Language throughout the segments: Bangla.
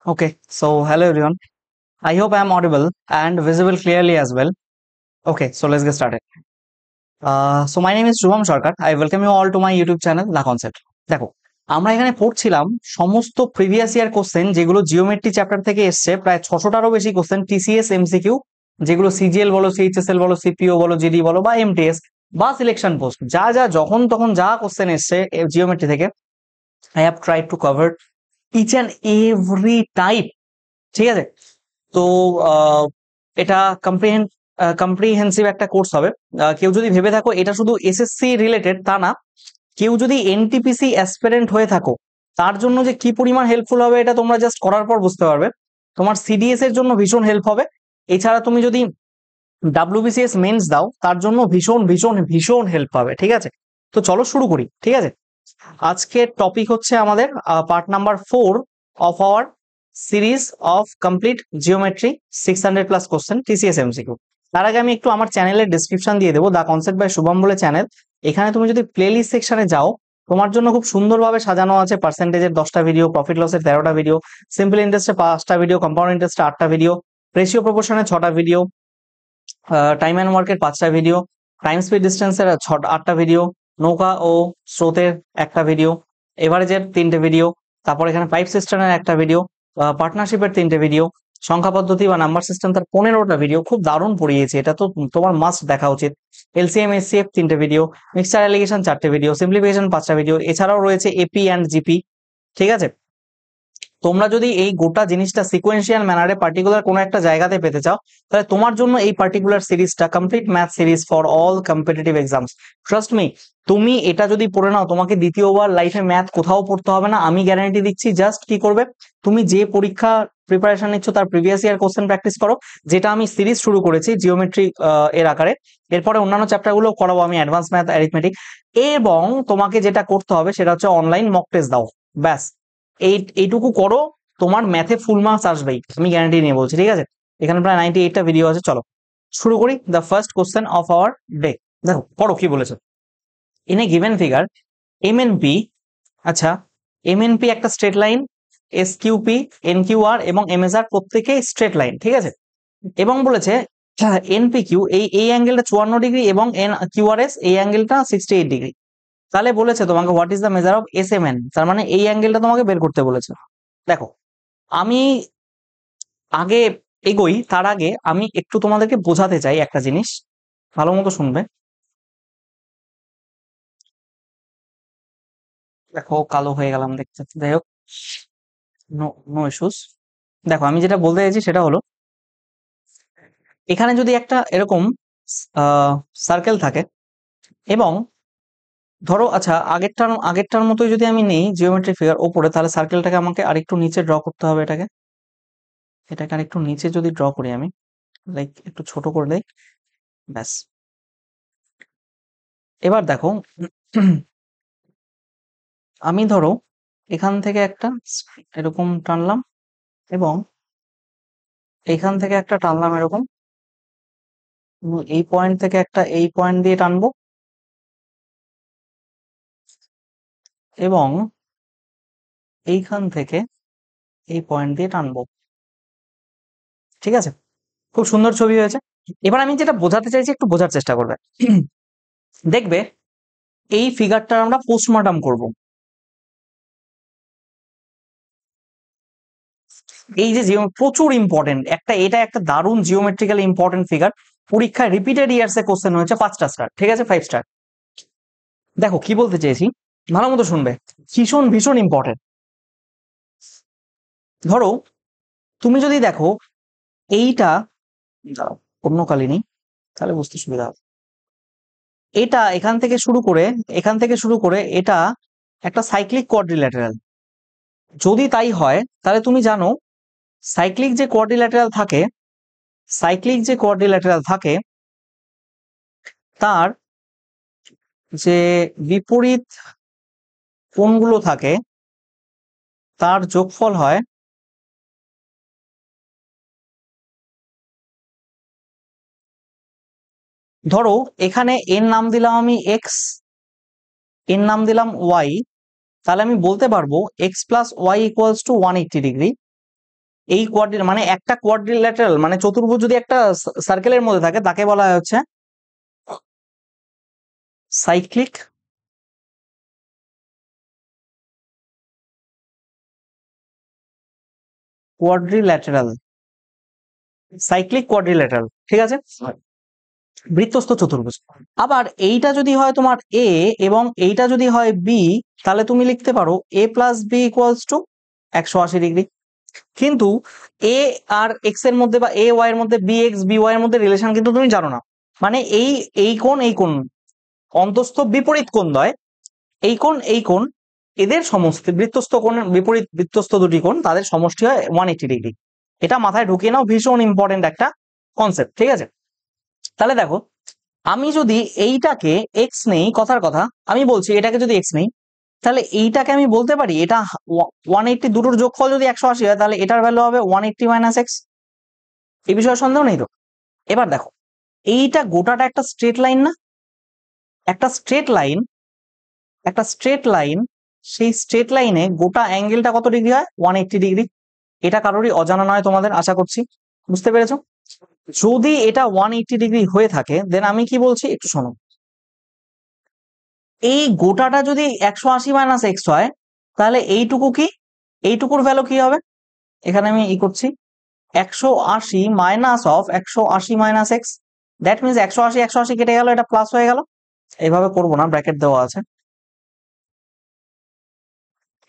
Okay, so hello everyone. I hope I am audible and visible clearly as well. Okay, so let's get started. So my name is Shubham Sarkar. I welcome you all to my YouTube channel, The Concept. দেখো, আমরা এখানে পড়ছিলাম সমস্ত প্রিভিয়াস ইয়ার কোশ্চেন যেগুলো জিওমেট্রি চ্যাপ্টার থেকে এসছে, প্রায় 600টারও বেশি কোশ্চেন টিসিএস এমসিকিউ, যেগুলো সিজিএল বলো, সিএইচএসএল বলো, সিপিও বলো, জিডি বলো বা এমটিএস বা সিলেকশন পোস্ট, যা যা যখন তখন যা কোশ্চেন এসছে জিওমেট্রি থেকে, I have tried to cover each and every type. ঠিক আছে, তো এটা কম্প্রিহেন্সিভ একটা কোর্স হবে। কেউ যদি ভেবে থাকো এটা শুধু এসএসসি রিলেটেড, তা না। কেউ যদি এনটিপিসি অ্যাসপিরেন্ট হয়ে থাকো, তার জন্য যে কি পরিমাণ হেল্পফুল হবে এটা তোমরা জাস্ট করার পর বুঝতে পারবে। তোমার সিডিএস এর জন্য ভীষণ হেল্প হবে। এছাড়া তুমি যদি ডাব্লিউবিসিএস মেন্স দাও, তার জন্য ভীষণ ভীষণ ভীষণ হেল্প পাবে। ঠিক আছে, তো চলো শুরু করি। ঠিক আছে, আজকের টপিক হচ্ছে আমাদের part number 4 of our series of complete geometry 600 plus question TCS MCQ. তার আগে আমি একটু আমার চ্যানেলের ডেসক্রিপশন দিয়ে দেবো, দা কনসেপ্ট বাই শুভম বলে চ্যানেল। এখানে তুমি যদি প্লেলিস্ট সেকশনে যাও, তোমার জন্য খুব সুন্দরভাবে সাজানো আছে পার্সেন্টেজের 10টা ভিডিও, প্রফিট লসের 13টা ভিডিও, সিম্পল ইন্টারেস্টে 5টা ভিডিও, কম্পাউন্ড ইন্টারেস্টে 8টা ভিডিও, রেশিও প্রপোর্শনে 6টা ভিডিও, টাইম অ্যান্ড ওয়ার্কের 5টা ভিডিও, টাইম স্পিড ডিস্টেন্সের 8টা ভিডিও, নৌকা ও স্রোতের একটা ভিডিও, এভারেজের 3টে ভিডিও, তারপর এখানে পাইপ সিস্টেমের একটা ভিডিও, পার্টনারশিপের 3টে ভিডিও, সংখ্যা পদ্ধতি বা নাম্বার সিস্টেম তার 15টা ভিডিও। খুব দারুণ পড়িয়েছে, এটা তো তোমার মাস্ট দেখা উচিত। এলসিএম এসসিএফ 3টে ভিডিও, মিক্সচার অ্যালিগেশন 4টে ভিডিও, সিম্পলিফিকেশন 5টা ভিডিও, এছাড়াও রয়েছে এপি অ্যান্ড জিপি। ঠিক আছে, তোমরা যদি এই গোটা জিনিসটা সিকোয়েন্সিয়াল ম্যানারে পার্টিকুলার কোনো একটা জায়গাতে পেতে চাও, তাহলে তোমার জন্য এই পার্টিকুলার সিরিজটা complete math series for all competitive exams. Trust me, তুমি এটা যদি পড়ে নাও, তোমাকে দ্বিতীয়বার লাইফে ম্যাথ কোথাও পড়তে হবে না, আমি গ্যারান্টি দিচ্ছি। জাস্ট কি করবে, তুমি যে পরীক্ষা প্রিপারেশন নিচ্ছ তার প্রিভিয়াস ইয়ার কোশ্চেন প্র্যাকটিস করো, যেটা আমি সিরিজ শুরু করেছি জিওমেট্রি এর আকারে। এরপরে অন্যান্য চ্যাপ্টারগুলো করাবো আমি, অ্যাডভান্স ম্যাথ, অ্যারিথমেটিক। এবং তোমাকে যেটা করতে হবে সেটা হচ্ছে অনলাইন মক টেস্ট দাও, ব্যাস। এইটুকু করো, তোমার ম্যাথে ফুল মার্কস আসবেই, আমি গ্যারান্টি নিয়ে বলছি। ঠিক আছে, এখানে প্রায় 98টা ভিডিও আছে। চলো শুরু করি। The first question of our day. দেখো পড়ো কি বলেছে। In a given figure M N P, আচ্ছা, এম এন পি একটা straight line, S Q, N Q R এবং এম এস আর প্রত্যেকেই স্ট্রেট লাইন। ঠিক আছে, এবং বলেছে এনপি কিউ এই অ্যাঙ্গেলটা 54 ডিগ্রি এবং এন কিউ আর এস এই অ্যাঙ্গেলটা 68 ডিগ্রি। তাহলে বলেছে তোমাকে what is the measure of S M N, তার মানে এই অ্যাঙ্গেলটা তোমাকে বের করতে বলেছে। দেখো, আমি আগে এগোই তার আগে আমি একটু তোমাদেরকে বোঝাতে চাই একটা জিনিস, ভালো মতো শুনবে। দেখো কালো হয়ে গেলাম দেখতে, যাই হোক, নো নো ইস্যুস। দেখো আমি যেটা বলতে চাইছি সেটা হলো, এখানে যদি একটা এরকম সার্কেল থাকে এবং ধরো, আচ্ছা, আগেরটার মতোই যদি আমি নেই জিওমেট্রি ফিগার ওপরে, তাহলে সার্কেলটাকে আমাকে আরেকটু নিচে ড্র করতে হবে। এটাকে আরেকটু নিচে যদি ড্র করি আমি, লাইক একটু ছোট করে দেই, ব্যাস। এবার দেখো, আমি ধরো এখান থেকে একটা এরকম টানলাম এবং এখান থেকে একটা টানলাম এরকম, এই পয়েন্ট থেকে একটা এই পয়েন্ট দিয়ে টানবো এবং এইখান থেকে এই পয়েন্ট দিয়ে টানবো। ঠিক আছে, খুব সুন্দর ছবি হয়েছে। এবার আমি যেটা বোঝাতে চাইছি একটু বোঝার চেষ্টা করবে। দেখবে এই ফিগারটার আমরা পোস্টমর্টম করব। এই যে প্রচুর ইম্পর্টেন্ট একটা, এটা একটা দারুণ জিওমেট্রিক্যালি ইম্পর্টেন্ট ফিগার। পরীক্ষায় রিপিটেড ইয়ার্স এ কোশ্চেন হয়েছে 5টা স্টার, ঠিক আছে, 5 স্টার। দেখো কি বলতে চেয়েছি, ভালো মতো শুনবে, ভীষণ ভীষণ ইম্পর্টেন্ট। ধরো তুমি যদি দেখো এইটা, দাঁড়াও, অন্য কালি নেই, তাহলে বুঝতে সুবিধা হবে। এটা এখান থেকে শুরু করে এটা একটা সাইক্লিক কোয়াড্রিল্যাটারাল। যদি তাই হয় তাহলে তুমি জানো সাইক্লিক যে কোয়াড্রিল্যাটারাল থাকে, সাইক্লিক যে কোয়াড্রিল্যাটারাল থাকে তার যে বিপরীত কোণগুলো থাকে তার যোগফল হয়, ধরো এখানে এর নাম দিলাম আমি এক্স, এর নাম দিলাম ওয়াই, তাহলে আমি বলতে পারবো x plus y equals to 180 degree. এই মানে একটা কোয়াড্রিল্যাটারাল মানে চতুর্ভুজ যদি একটা সার্কেলের মধ্যে থাকে তাকে বলা হয় হচ্ছে সাইক্লিক কোয়াড্রিল্যাটারাল, সাইক্লিক কোয়াড্রিল্যাটারাল, ঠিক আছে, বৃত্তস্থ চতুর্ভুজ। আবার এইটা যদি হয় তোমার এ এবং এইটা যদি হয় বি, তাহলে তুমি লিখতে পারো A plus B equals to 180 degree. কিন্তু এ আর এক্স এর মধ্যে বা এ ওয়াই এর মধ্যে বি এক্স বি ওয়াই এর মধ্যে রিলেশন কিন্তু তুমি জানো না। মানে এই কোণ অন্তস্থ বিপরীত কোণ দ্বয়, এই কোণ এদের সমষ্টি, বৃত্তস্থ কোণ বিপরীত বৃত্তস্থ দুটি কোণ তাদের সমষ্টি হয় 180 ডিগ্রি। এটা মাথায় ঢুকিয়ে নাও, ভীষণ ইম্পর্টেন্ট একটা কনসেপ্ট, ঠিক আছে। তাহলে দেখো, আমি যদি এইটাকে এক্স নেই, কথার কথা আমি বলছি, এটাকে যদি এক্স নেই, তাহলে এইটাকে আমি বলতে পারি এটা 180, দুটোর যোগফল যদি 180 হয় তাহলে এটার ভ্যালু হবে 180 মাইনাস এক্স। এই বিষয়ে সন্দেহ নেই তো। এবার দেখো, এইটা গোটাটা একটা স্ট্রেট লাইন না, একটা স্ট্রেট লাইন, একটা স্ট্রেট লাইন, সেই স্ট্রেট লাইনে গোটা অ্যাঙ্গেলটা কত ডিগ্রি হয়? 180 ডিগ্রি। এটা কারোরই অজানা নয় তোমাদের, আশা করছি বুঝতে পেরেছো। যদি এটা 180 ডিগ্রি হয়ে থাকে, দেন আমি কি বলছি একটু শোনো। এই গোটাটা যদি 180 মাইনাস এক্স হয়, তাহলে এইটুকু কি, এইটুকুর ভ্যালু কি হবে? এখানে আমি করছি 180 minus of 180 minus x, that means 180 180 কেটে গেল, এটা প্লাস হয়ে গেল। এইভাবে করবো না, ব্র্যাকেট দেওয়া আছে।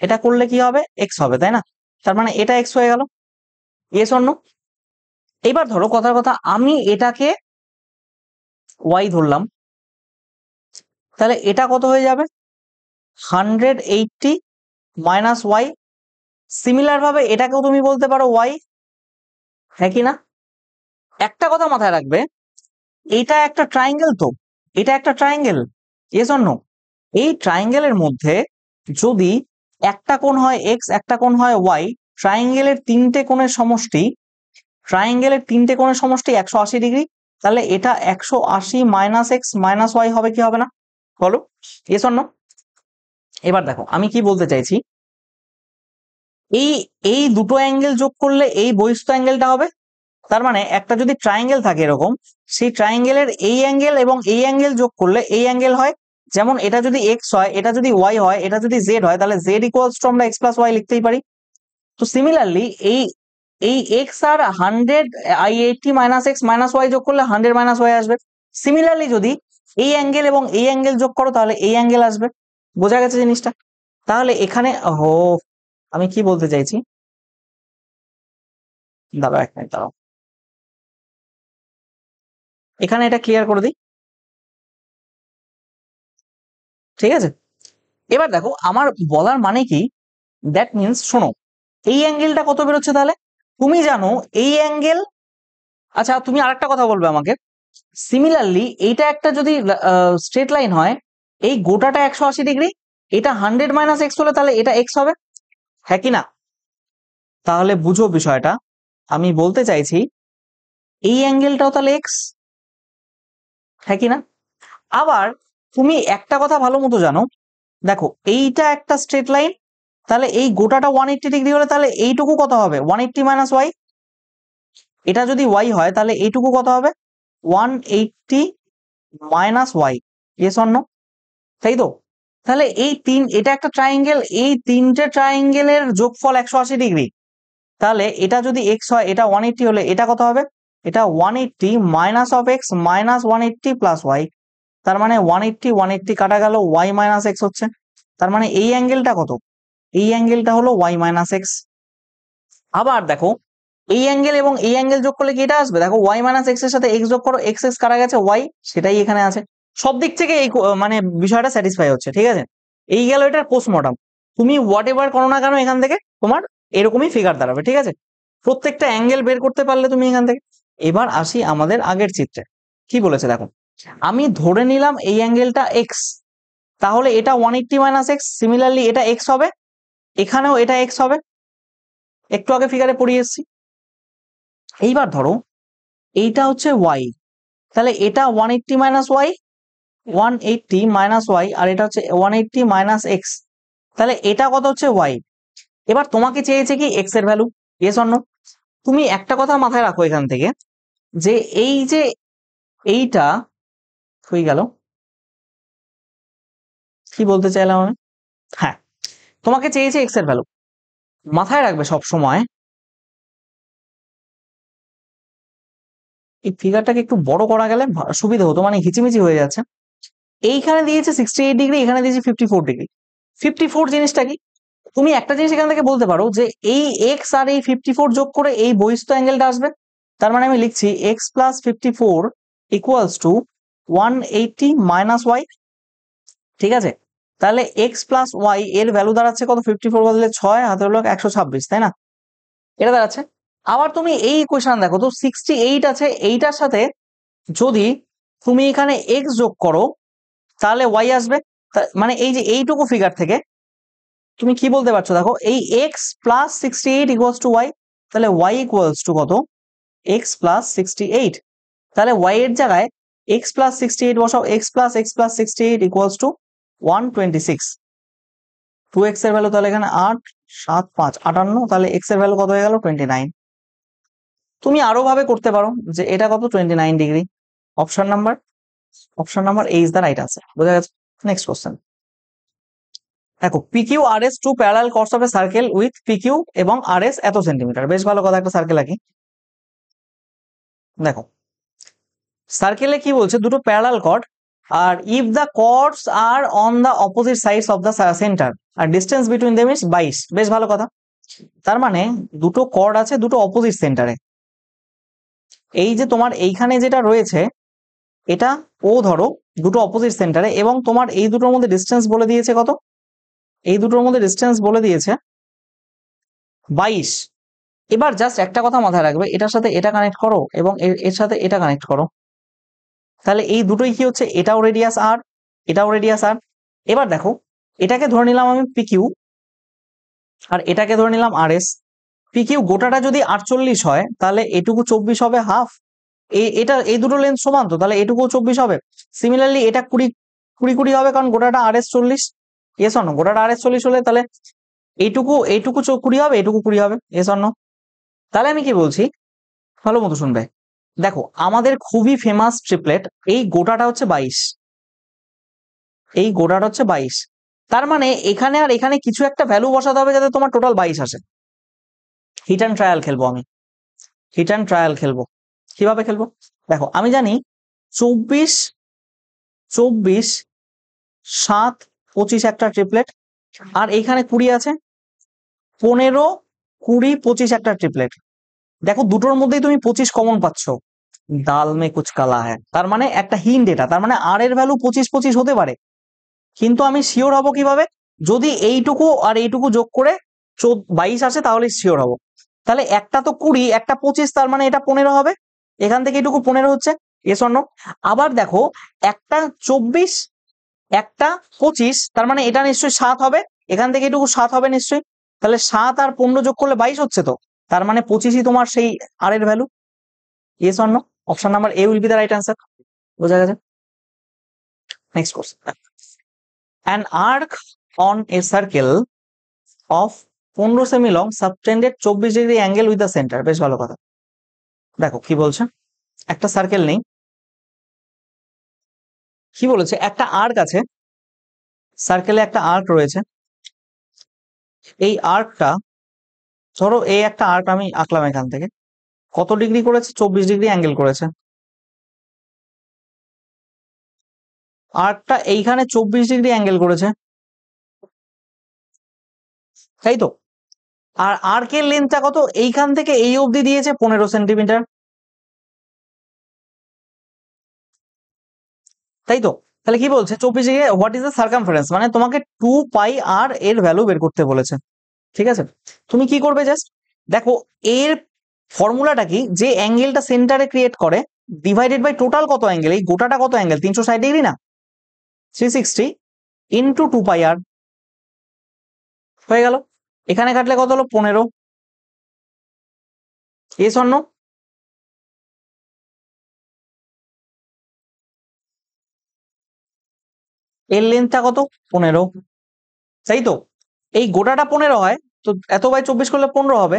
এটা করলে কি হবে? এক্স হবে, তাই না? তার মানে এটা এক্স হয়ে গেল। Yes or no? এবার ধরো কথার কথা, আমি এটাকে ওয়াই ধরলাম, তাহলে এটা কত হয়ে যাবে? 180 মাইনাস ওয়াই। সিমিলার ভাবে এটাকেও তুমি বলতে পারো ওয়াই, হ্যাঁ কি না? একটা কথা মাথায় রাখবে, এটা একটা ট্রায়াঙ্গেল, তো এটা একটা ট্রায়াঙ্গেল, ইয়েস অর নো? এই ট্রায়াঙ্গেলের মধ্যে যদি একটা কোণ হয় এক্স, একটা কোণ হয় ওয়াই, ট্রায়াঙ্গেলের তিনটে কোণের সমষ্টি, ট্রায়াঙ্গেলের তিনটে কোণের সমষ্টি 180 ডিগ্রি, তাহলে এটা 180 মাইনাস এক্স মাইনাস ওয়াই হবে কি হবে না? বলো ইয়েস অর নো? এবার দেখো আমি কি বলতে চাইছি, এই এই দুটো অ্যাঙ্গেল যোগ করলে এই বহিস্থ অ্যাঙ্গেলটা হবে। তার মানে একটা যদি ট্রায়াঙ্গেল থাকে এরকম, সেই ট্রায়াঙ্গেলের এই অ্যাঙ্গেল এবং এই অ্যাঙ্গেল যোগ করলে এই অ্যাঙ্গেল হয়। যেমন এটা যদি এক্স হয়, এটা যদি ওয়াই হয়, এটা যদি জেড হয়, তাহলে জেড ইকুয়ালস টু আমরা এক্স প্লাস ওয়াই লিখতেই পারি। তো সিমিলারলি এই এই এক্স আর 180 মাইনাস এক্স মাইনাস ওয়াই যোগ করলে 100 মাইনাস ওয়াই আসবে। সিমিলারলি যদি এই অ্যাঙ্গেল এবং এই অ্যাঙ্গেল যোগ করো তাহলে এই অ্যাঙ্গেল আসবে। বোঝা গেছে জিনিসটা? তাহলে এখানে আমি কি বলতে চাইছি, দাঁড়াও এক মিনিট দাঁড়াও, এখানে এটা ক্লিয়ার করে দিই, ঠিক আছে। এবার দেখো আমার বলার মানে কি, দ্যাট মিনস শোনো, এই অ্যাঙ্গেলটা কত বেরোচ্ছে তাহলে তুমি জানো, এই অ্যাঙ্গেল। আচ্ছা তুমি আরেকটা কথা বলবে আমাকে, সিমিলারলি এইটা একটা যদি স্ট্রেট লাইন হয়, এই গোটাটা 180 ডিগ্রি, এটা 100 মাইনাস এক্স হলে তাহলে এটা এক্স হবে, হ্যাঁ কি না? তাহলে বুঝো বিষয়টা, আমি বলতে চাইছি এই অ্যাঙ্গেলটাও তাহলে এক্স, হ্যাঁ কি না? আবার তুমি একটা কথা ভালো মতো জানো, দেখো এইটা একটা স্ট্রেট লাইন, তাহলে এই গোটাটা 180 ডিগ্রি হলে তাহলে এইটুকু কত হবে? 180 মাইনাস ওয়াই। এটা যদি ওয়াই হয় তাহলে এইটুকু কত হবে? 180 minus y, yes or no? তাই তো? তাহলে এটা একটা ট্রায়াঙ্গেল, এই তিনটে ট্রায়াঙ্গেলের যোগফল 180 ডিগ্রি। তাহলে এটা যদি এক্স হয়, এটা 180 হলে এটা কত হবে? এটা 180 minus of x minus 180 plus y. তার মানে 180 180 কাটা গেল, ওয়াই মাইনাস এক্স হচ্ছে। তার মানে এই অ্যাঙ্গেলটা কত? এই অ্যাঙ্গেলটা হলো ওয়াই মাইনাস এক্স। আবার দেখো, এই অ্যাঙ্গেল এবং এই অ্যাঙ্গেল যোগ করলে কি এটা আসবে? দেখো ওয়াই মাইনাস এক্স এর সাথে এক্স যোগ করো, এক্স এক্স কাটা গেছে, ওয়াই সেটাই এখানে আছে। সব দিক থেকে এই মানে বিষয়টা স্যাটিসফাই হচ্ছে, ঠিক আছে। এই গেল এটার পোস্টমর্টম। তুমি হোয়াট এভার করো না কেন এখান থেকে তোমার এরকমই ফিগার দাঁড়াবে, ঠিক আছে। প্রত্যেকটা অ্যাঙ্গেল বের করতে পারলে তুমি এখান থেকে। এবার আসি আমাদের আগের চিত্রে, কি বলেছে দেখো, আমি ধরে নিলাম এই অ্যাঙ্গেলটা এক্স, তাহলে এটা 180 মাইনাস এক্স, সিমিলারলি এটা এক্স হবে, এখানেও এটা এক্স হবে, একটু আগে ফিগারে পড়িয়ে এসেছি। এইবার ধরো এইটা হচ্ছে ওয়াই, তাহলে এটা 180 মাইনাস ওয়াই, 180 মাইনাস ওয়াই, আর এটা হচ্ছে 180 মাইনাস এক্স, তাহলে এটা কত হচ্ছে ওয়াই। এবার তোমাকে চেয়েছে কি এক্স এর ভ্যালু, ইয়েস অর নো? তুমি একটা কথা মাথায় রাখো এখান থেকে, যে এই যে এইটা হয়ে গেল, কি বলতে চাইলাম আমি, হ্যাঁ, তোমাকে চেয়েছে এক্স এর ভ্যালু। মাথায় রাখবে সব সময়, এই ফিগারটাকে একটু বড় করা গেলে সুবিধা হতো, মানে হিচিমিচি হয়ে যাচ্ছে। এইখানে দিয়েছে 68 ডিগ্রি, এখানে দিয়েছে 54 ডিগ্রি। 54 জিনিসটা কি? তুমি একটা জিনিস এখান থেকে বলতে পারো যে এই এক্স আর এই 54 যোগ করে এই বহিস্থ অ্যাঙ্গেলটা আসবে। তার মানে আমি লিখছি x plus 54 equals to 180 minus y. ঠিক আছে, তাহলে এক্স প্লাস ওয়াই এর ভ্যালু দাঁড়াচ্ছে কত? 54 বদলে 6 হাতে হলো 126, তাই না? এটা দাঁড়াচ্ছে। আবার তুমি এই ইকুয়েশন দেখো তো, 68 আছে, এইটার সাথে যদি তুমি এখানে এক্স যোগ করো তাহলে ওয়াই আসবে। মানে এই যে এইটুকু ফিগার থেকে তুমি কি বলতে পারছো, দেখো এই x plus 68 equals to y, তাহলে ওয়াই ইকুয়ালস টু কত? X plus 68। তাহলে ওয়াই এর জায়গায় এক্স প্লাস 68 বসাও, x plus 68 equals two 126। 2x এর ভ্যালু তাহলে এখানে 8 7 5 58, তাহলে x এর ভ্যালু কত হয়ে গেল? 29। তুমি আরো ভাবে করতে পারো যে এটা কত? 29 degree. Option number A is the right answer. বোঝা গেছে? নেক্সট কোশ্চেন দেখো, পিকিউ আর S two parallel chords of a circle with PQ এবং আর এস এত সেন্টিমিটার। বেশ ভালো কথা, একটা সার্কেল আঁকি। দেখো সার্কেলে কি বলছে, দুটো প্যারালাল কর্ড, আর if the chords are on the opposite sides of the centre আর ডিস্টেন্স বিটুইন দেম ইজ 22। বেশ ভালো কথা। তার মানে দুটো কর্ড আছে দুটো অপোজিট সেন্টারে। এই যে তোমার এইখানে যেটা রয়েছে এটা ও ধরো দুটো অপোজিট সেন্টারে, এবং তোমার এই দুটোর মধ্যে ডিস্টেন্স বলে দিয়েছে কত? এই দুটোর মধ্যে ডিস্টেন্স বলে দিয়েছে 22। এবার জাস্ট একটা কথা মাথায় রাখবে, এটার সাথে এটা কানেক্ট করো এবং এর সাথে এটা কানেক্ট করো, তাহলে এই দুটোই কি হচ্ছে? এটাও রেডিয়াস আর, এটাও রেডিয়াস আর। এবার দেখো, এটাকে ধরে নিলাম আমি পিকিউ, আর এটাকে ধরে নিলাম আর এস। পিকিউ গোটাটা যদি 48 হয় তাহলে এটুকু 24 হবে হাফ। এটা এই দুটো লেন্থ সমান, তো তাহলে এটুকু 24 হবে। সিমিলারলি এটা 20 20 20 হবে, কারণ গোটাটা আর এস 40। এস অন্য, গোটাটা আর এস 40 হলে তাহলে এইটুকু 20 হবে, এটুকু 20 হবে। এস অন্য। তাহলে আমি কি বলছি, ভালো মতো শুনবে। দেখো আমাদের খুবই ফেমাস ট্রিপলেট, এই গোটাটা হচ্ছে 22, এই গোটাটা হচ্ছে 22। তার মানে এখানে আর এখানে কিছু একটা ভ্যালু বসাতে হবে যাতে তোমার টোটাল 22 আসে। হিট অ্যান্ড ট্রায়াল খেলবো আমি, হিট অ্যান্ড ট্রায়াল খেলবো। কিভাবে খেলবো? দেখো আমি জানি 24 24 7 25 একটা ট্রিপলেট, আর এইখানে 20 আছে, 15 20 25 একটা ট্রিপলেট। দেখো দুটোর মধ্যেই তুমি 25 কমন পাচ্ছ, দাল মে কুচ কালা হ্যায়। তার মানে একটা হিন্ট এটা, তার মানে আর এর ভ্যালু 25 25 হতে পারে, কিন্তু আমি শিওর হব কিভাবে? যদি এইটুকু আর এইটুকু যোগ করে 22 আসে তাহলে শিওর হব। তাহলে একটা তো 20, একটা 25, তার মানে এটা 15 হবে। এখান থেকে এটুকু 15 হচ্ছে। এস অন্য। আবার দেখো একটা 24 একটা 25, তার মানে এটা নিশ্চয়ই 7 হবে। এখান থেকে এটুকু 7 হবে নিশ্চয়ই। তাহলে 7 আর 15 যোগ করলে 22 হচ্ছে, তো তার মানে 25ই তোমার সেই আর এর ভ্যালু। এস অন্য। Option number A will be the right answer. বোঝা গেছে? Next question, an arc on a circle of 15 semi long subtended 24 degree angle with the centre. বেশ ভালো কথা। দেখো কি বলছে, একটা সার্কেল নেই, কি বলেছে, একটা আর্ক আছে, সার্কেলে একটা আর্ক রয়েছে। এই আর্কটা ধরো, এই একটা আর্ক আমি আঁকলাম, এখান থেকে কত ডিগ্রি করেছে? 24 ডিগ্রি অ্যাঙ্গেল করেছে। আর্কটা এইখানে 24 ডিগ্রি অ্যাঙ্গেল করেছে, তাই তো? আর আর্কের লেন্থটা কত? এইখান থেকে এই অবধি দিয়েছে 15 সেন্টিমিটার, তাই তো? তাহলে কি বলছে 24 degree, what is the circumference, মানে তোমাকে 2 পাই আর এর ভ্যালু বের করতে বলেছে। ঠিক আছে, তুমি কি করবে, জাস্ট দেখো এর ফর্মুলাটা কি, যে অ্যাঙ্গেলটা সেন্টারে ক্রিয়েট করে ডিভাইডেড বাই টোটাল কত অ্যাঙ্গেল, এই গোটাটা কত অ্যাঙ্গেল? 360 ডিগ্রি না, 360 ইন্টু 2 পাই আর। হয়ে গেল। এখানে কাটলে কত হলো? 15। এস অন্য। এর লেন্থটা কত? 15, তাই তো? এই গোটাটা 15 হয়, তো এত বাই 24 করলে 15 হবে।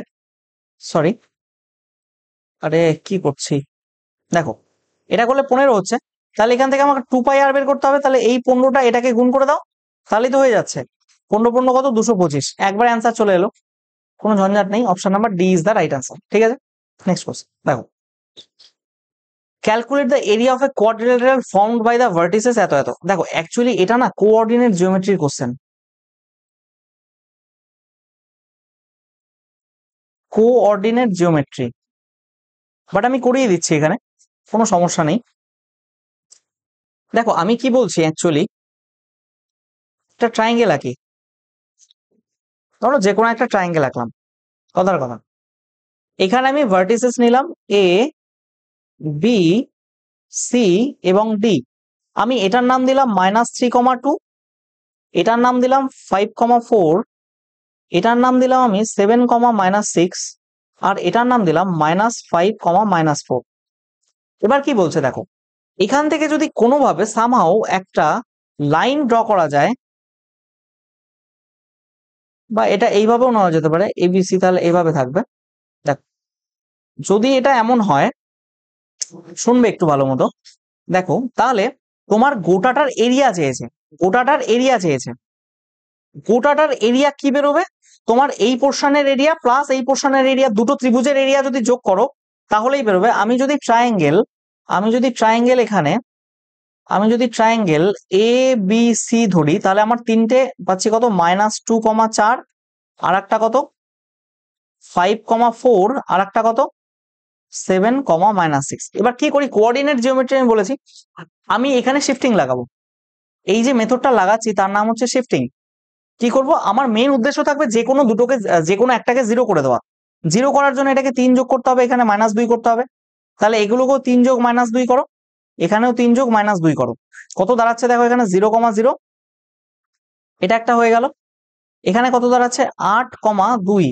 সরি, আরে কি করছি, দেখো এটা করলে 15 হচ্ছে, তাহলে এখান থেকে আমাকে 2 পাই আর বের করতে হবে। তাহলে এই 15টা এটাকে গুণ করে দাও, তাহলেই তো হয়ে যাচ্ছে। 15 15 কত, 225, একবার অ্যান্সার চলে এলো, কোনো ঝঞ্ঝাট নেই। Option number D is the right answer. ঠিক আছে, নেক্সট কোশ্চেন দেখো, calculate the area of a quadrilateral formed by the vertices এত এত। দেখো অ্যাকচুয়ালি এটা না কোঅর্ডিনেট জিওমেট্রির কোশ্চেন, কোঅর্ডিনেট জিওমেট্রি, বাট আমি করিয়ে দিচ্ছি এখানে, কোনো সমস্যা নেই। দেখো আমি কি বলছি, অ্যাকচুয়ালি একটা ট্রায়াঙ্গেল আঁকি, ধরো যে কোনো একটা ট্রায়াঙ্গেল আঁকলাম, কথার কথা। এখানে আমি ভার্টিসেস নিলাম এ, বি, সি এবং ডি। আমি এটার নাম দিলাম -3,2, এটার নাম দিলাম 5,4, এটার নাম দিলাম আমি 7,-6, আর এটার নাম দিলাম -5,-4। এবার কি বলছে দেখো, এখান থেকে যদি কোনোভাবে সামহাও একটা লাইন ড্র করা যায়, বা এটা এইভাবেও নেওয়া যেতে পারে এবিসি, তাহলে এইভাবে থাকবে। দেখ, যদি এটা এমন হয়, শুনবে একটু ভালো মতো, দেখো তাহলে তোমার গোটাটার এরিয়া চেয়েছে, গোটাটার এরিয়া চেয়েছে, গোটাটার এরিয়া কি বেরোবে, তোমার এই পোর্শনের এরিয়া প্লাস এই পোর্শনের এরিয়া, দুটো ত্রিভুজের এরিয়া যদি যোগ করো তাহলেই বেরোবে। আমি যদি ট্রায়াঙ্গেল এ বি সি ধরি, তাহলে আমার তিনটে পাচ্ছি কত, -2,4, আর একটা কত 5,4, আর একটা কত 7,-6। এবার কি করি, কোঅর্ডিনেট জিওমেট্রি আমি বলেছি, আমি এখানে শিফটিং লাগাবো। এই যে মেথডটা লাগাচ্ছি তার নাম হচ্ছে শিফটিং। কি করব, আমার মেইন উদ্দেশ্য থাকবে যে কোনো দুটোকে, যে কোনো একটাকে 0 করে দেওয়া। 0 করার জন্য এটাকে 3 যোগ করতে হবে, এখানে -2 করতে হবে। তাহলে এগুলোকেও 3 যোগ -2 করো, এখানেও 3 যোগ -2 করো, কত দাঁড়াচ্ছে দেখো, এখানে 0,0, এটা একটা হয়ে গেল। এখানে কত দাঁড়াচ্ছে 8,2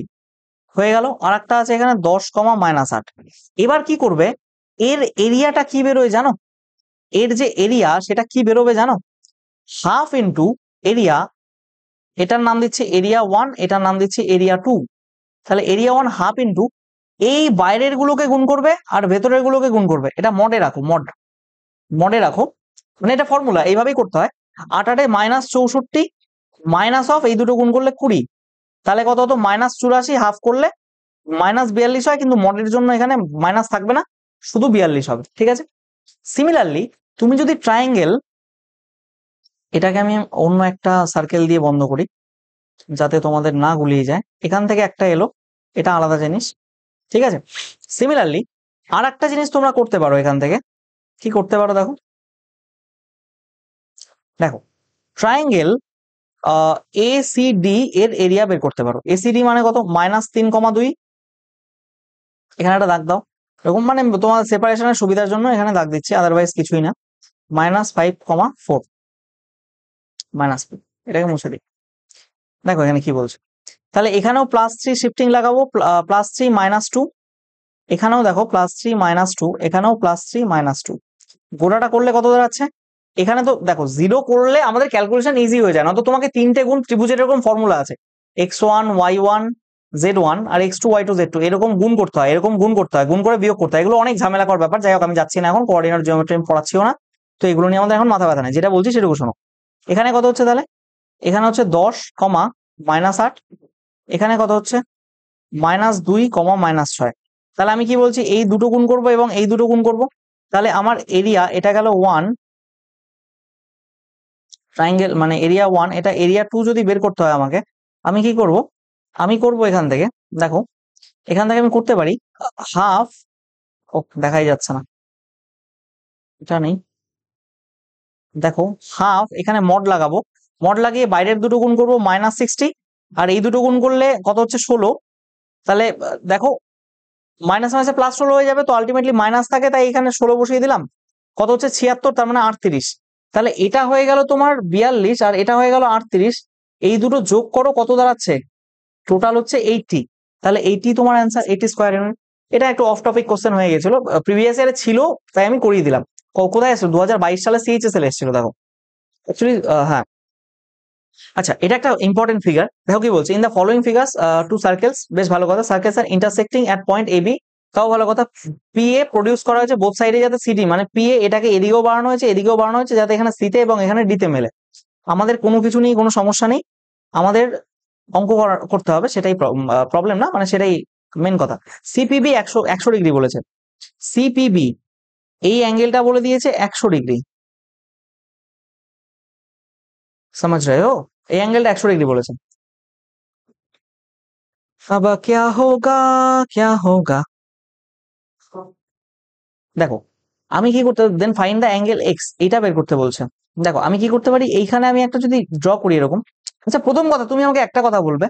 হয়ে গেল, আর একটা আছে এখানে 10,-8। এবার কি করবে, এর এরিয়াটা কি বেরোয় জানো, এর যে এরিয়া সেটা কি বেরোবে জানো, হাফ ইন্টু এরিয়া, এটার নাম দিচ্ছে এরিয়া 1, এটার নাম দিচ্ছে এরিয়া 2। তাহলে এরিয়া 1 হাফ ইন্টু এই বাইরের গুলোকে গুণ করবে আর ভেতরের গুলোকে গুণ করবে। এটা মডে রাখো, মডে রাখো, মানে এটা ফর্মুলা এইভাবেই করতে হয়। 8 8 -64, মাইনাস অফ এই দুটো গুণ করলে 20, তাহলে কত হতো -84, হাফ করলে -42 হয়, কিন্তু মডের জন্য এখানে মাইনাস থাকবে না, শুধু 42 হবে। ঠিক আছে, সিমিলারলি তুমি যদি ট্রায়াঙ্গেল, এটাকে আমি অন্য একটা সার্কেল দিয়ে বন্ধ করি যাতে তোমাদের না গুলিয়ে যায়, এখান থেকে একটা এলো, এটা আলাদা জিনিস। ঠিক আছে, সিমিলারলি আর একটা জিনিস তোমরা করতে পারো, এখান থেকে কি করতে পারো দেখো, দেখো ট্রায়াঙ্গেল এসিডি এর এরিয়া বের করতে পারো। এসিডি মানে কত, -3,2, এখানে একটা দাগ দাও, এরকম মানে তোমার সেপারেশনের সুবিধার জন্য এখানে দাগ দিচ্ছি, আদারওয়াইজ কিছুই না। -5,4, -5, এটাকে মুছে দিই। দেখো এখানে কি বলছে, তাহলে এখানেও +3 শিফটিং লাগাবো, +3 -2, এখানেও দেখো +3 -2, এখানেও +3 -2, গোটাটা করলে কত দাঁড়াচ্ছে, এখানে তো দেখো 0 করলে আমাদের ক্যালকুলেশন ইজি হয়ে যায় না, তো তোমাকে 3টে গুণ ত্রিভুজের এরকম ফর্মুলা আছে, x1 y1 z1 আর x2 y2 z2, এরকম গুণ করতে হয়, এরকম গুণ করতে হয়, গুণ করে বিয়োগ করতে হয়, এগুলো অনেক ঝামেলাকর ব্যাপার। যাই হোক, আমি যাচ্ছি না এখন, কোঅর্ডিনেট জিওমেট্রি আমি পড়াচ্ছিও না, তো এগুলো নিয়ে আমাদের এখন মাথা ব্যথা নেই, যেটা বলছি সেটুকু শোনো। এখানে কত হচ্ছে তাহলে, এখানে হচ্ছে 10, -8, এখানে কত হচ্ছে -2, -6। তাহলে আমি কি বলছি, এই দুটো গুণ করব এবং এই দুটো গুণ করব, তাহলে আমার এরিয়া এটা গেল 1 ট্রায়াঙ্গেল, মানে এরিয়া 1, এটা এরিয়া 2 যদি বের করতে হয় আমাকে, আমি কি করব, আমি করব এখান থেকে, দেখো এখান থেকে আমি করতে পারি হাফ, ও দেখাই যাচ্ছে না, এটা নেই, দেখো হাফ, এখানে মড লাগাবো, মড লাগিয়ে বাইরের দুটো গুণ করবো -60, আর এই দুটো গুণ করলে কত হচ্ছে 16। তাহলে দেখো মাইনাস মাইনাসে +16 হয়ে যাবে, তো আলটিমেটলি মাইনাস থাকে, তাই এখানে 16 বসিয়ে দিলাম, কত হচ্ছে 76, তার মানে 38। তাহলে এটা হয়ে গেল তোমার 42, আর এটা হয়ে গেল 38, এই দুটো যোগ করো, কত দাঁড়াচ্ছে, টোটাল হচ্ছে 80। তাহলে 80 তোমার অ্যান্সার, 80 স্কোয়ার ইউনিট। এটা একটু অফ টপিক কোশ্চেন হয়ে গেছিল, প্রিভিয়াস ইয়ারে ছিল, তাই আমি করিয়ে দিলাম। কোথায় আসছে, 2022 সালে সিএইচএসএল এসেছিল, দেখো অ্যাকচুয়ালি, হ্যাঁ। আচ্ছা, এটা একটা ইম্পর্টেন্ট ফিগার, দেখো কি বলছে, in the following figures two circles, বেশ ভালো কথা, circles are intersecting at point A B তাও ভালো কথা। পিএ প্রডিউস করা হয়েছে বোথ সাইডে, যাতে সিটি মানে পিএ এটাকে এদিকেও বাড়ানো হয়েছে এদিকেও বাড়ানো হয়েছে, যাতে এখানে সিতে এবং এখানে ডিতে মেলে। আমাদের কোনো কিছু নেই, কোনো সমস্যা নেই, আমাদের অঙ্ক করতে হবে, সেটাই প্রবলেম না, মানে সেটাই মেন কথা। সিপিবি 100 ডিগ্রি বলেছে। সিপিবি এই অ্যাঙ্গেলটা বলে দিয়েছে 100 ডিগ্রি, समझ रहे हो? এই অ্যাঙ্গেলটা 100 ডিগ্রি বলেছে। अब क्या होगा, क्या होगा? দেখো আমি কি করতে, then find the angle x, এটা বের করতে বলছে। দেখো আমি কি করতে পারি, এইখানে আমি একটা যদি ড্র করি এরকম। আচ্ছা প্রথম কথা তুমি আমাকে একটা কথা বলবে,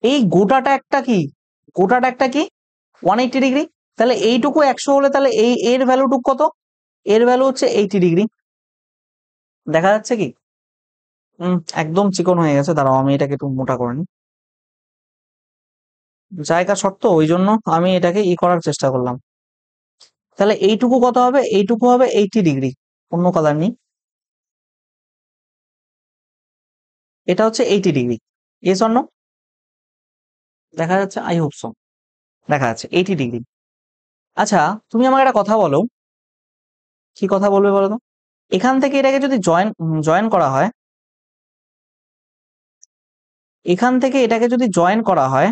এই গোটাটা একটা কি, গোটাটা একটা কি 180 ডিগ্রি, তাহলে এইটুকু 100 হলে তাহলে এই এর ভ্যালুটুকু কত, এর ভ্যালু হচ্ছে 80 ডিগ্রি। দেখা যাচ্ছে কি? একদম চিকন হয়ে গেছে, দাঁড়াও আমি এটাকে একটু মোটা করে নিই। জায়গা শর্ত, ওই জন্য আমি এটাকে করার চেষ্টা করলাম। তাহলে এইটুকু কত হবে, এইটুকু হবে 80 ডিগ্রি, অন্য কালার নেই, এটা হচ্ছে 80 ডিগ্রি। এস অন্য দেখা যাচ্ছে, আই হোপ সো দেখা যাচ্ছে 80 ডিগ্রি। আচ্ছা তুমি আমাকে একটা কথা বলো, কি কথা বলবে বলো তো? এখান থেকে এটাকে যদি জয়েন জয়েন করা হয়, এখান থেকে এটাকে যদি জয়েন করা হয়,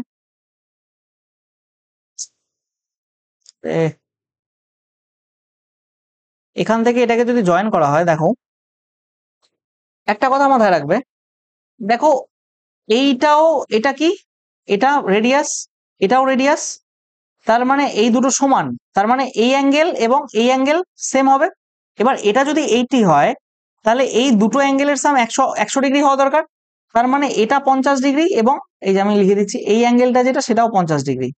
এখান থেকে এটাকে যদি জয়েন করা হয়, দেখো একটা কথা মাথায় রাখবে, দেখো এইটাও, এটা কি, এটা রেডিয়াস, এটাও রেডিয়াস, তার মানে এই দুটো সমান, তার মানে এই অ্যাঙ্গেল এবং এই অ্যাঙ্গেল সেম হবে। এবার এটা যদি 80 হয়, তাহলে এই দুটো অ্যাঙ্গেলের সাম 100 ডিগ্রি হওয়া দরকার, তার মানে এটা 50 ডিগ্রি, এবং এই যে আমি লিখে দিচ্ছি এই অ্যাঙ্গেলটা যেটা সেটাও 50 ডিগ্রি,